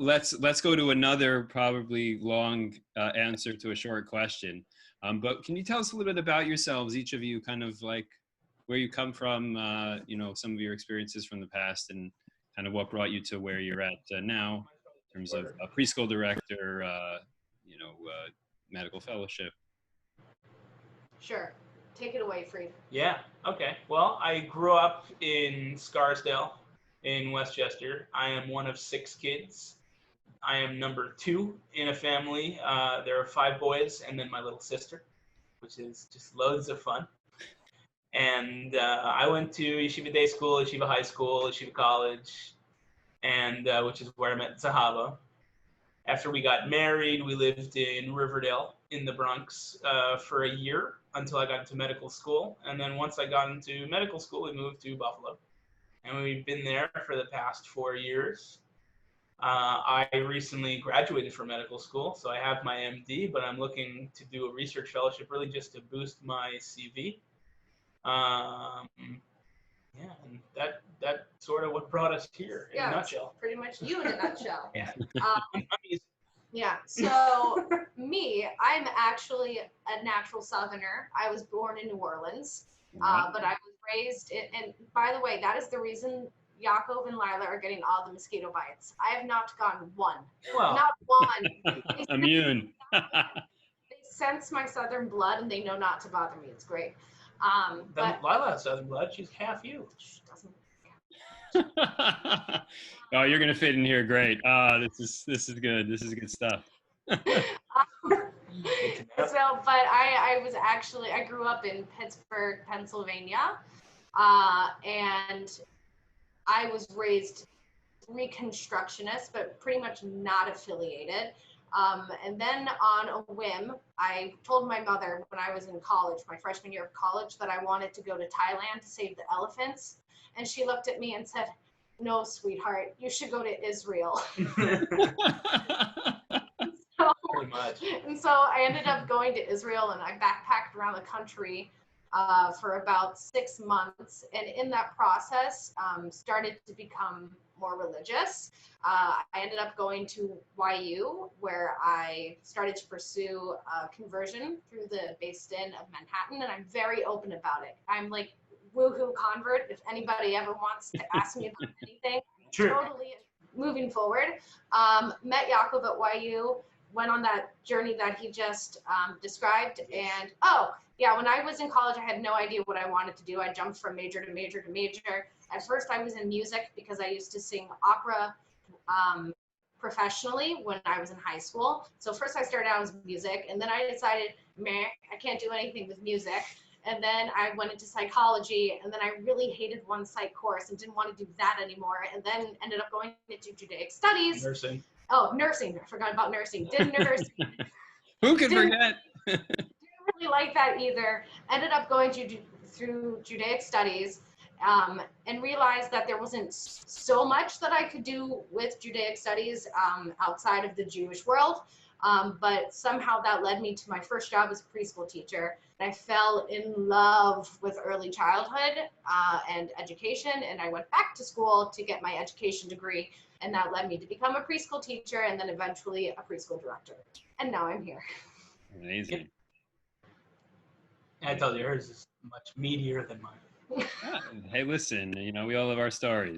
let's go to another probably long answer to a short question. But can you tell us a little bit about yourselves, each of you, kind of like where you come from, some of your experiences from the past, and kind of what brought you to where you're at now in terms of a preschool director, medical fellowship. Sure. Take it away, Freed. Yeah, okay. Well, I grew up in Scarsdale in Westchester. I am one of 6 kids. I am number 2 in a family. There are 5 boys and then my little sister, which is just loads of fun. And I went to Yeshiva Day School, Yeshiva High School, Yeshiva College, and which is where I met Zahava. After we got married, we lived in Riverdale in the Bronx for a year until I got into medical school. And then once I got into medical school, we moved to Buffalo. And we've been there for the past 4 years. I recently graduated from medical school, so I have my MD, but I'm looking to do a research fellowship really just to boost my CV. Yeah, and that sort of what brought us here in a nutshell. Pretty much you in a nutshell. Yeah. Yeah. So me, I'm actually a natural Southerner. I was born in New Orleans, but I was raised in, and by the way, that is the reason Yaakov and Lila are getting all the mosquito bites. I have not gotten one. Well. Not one. Immune. They sense my Southern blood and they know not to bother me. It's great. But Lila has Southern blood. She's half you. She doesn't. Oh, you're gonna fit in here great. This is good. This is good stuff. So, but I grew up in Pittsburgh, Pennsylvania, and I was raised Reconstructionist, but pretty much not affiliated. And then on a whim, I told my mother when I was in college, my freshman year of college, that I wanted to go to Thailand to save the elephants. And she looked at me and said, "No, sweetheart, you should go to Israel." Pretty much. And so I ended up going to Israel, and I backpacked around the country for about 6 months. And in that process, started to become more religious. I ended up going to YU, where I started to pursue conversion through the Beis Din of Manhattan, and I'm very open about it. I'm like woohoo convert. If anybody ever wants to ask me about anything, True. Totally moving forward. Met Yaakov at YU, went on that journey that he just described, and when I was in college, I had no idea what I wanted to do. I jumped from major to major to major. At first, I was in music because I used to sing opera professionally when I was in high school. So first I started out as music, and then I decided, I can't do anything with music. And then I went into psychology, and then I really hated one psych course and didn't want to do that anymore. And then ended up going into Judaic studies. Nursing. Oh, nursing. I forgot about nursing. Did nursing. Who could forget? Didn't really like that either. Ended up going through Judaic studies. And realized that there wasn't so much that I could do with Judaic studies outside of the Jewish world. But somehow that led me to my first job as a preschool teacher. And I fell in love with early childhood and education. And I went back to school to get my education degree. And that led me to become a preschool teacher and then eventually a preschool director. And now I'm here. Amazing. I told you, hers is much meatier than mine. Hey, listen, we all have our stories.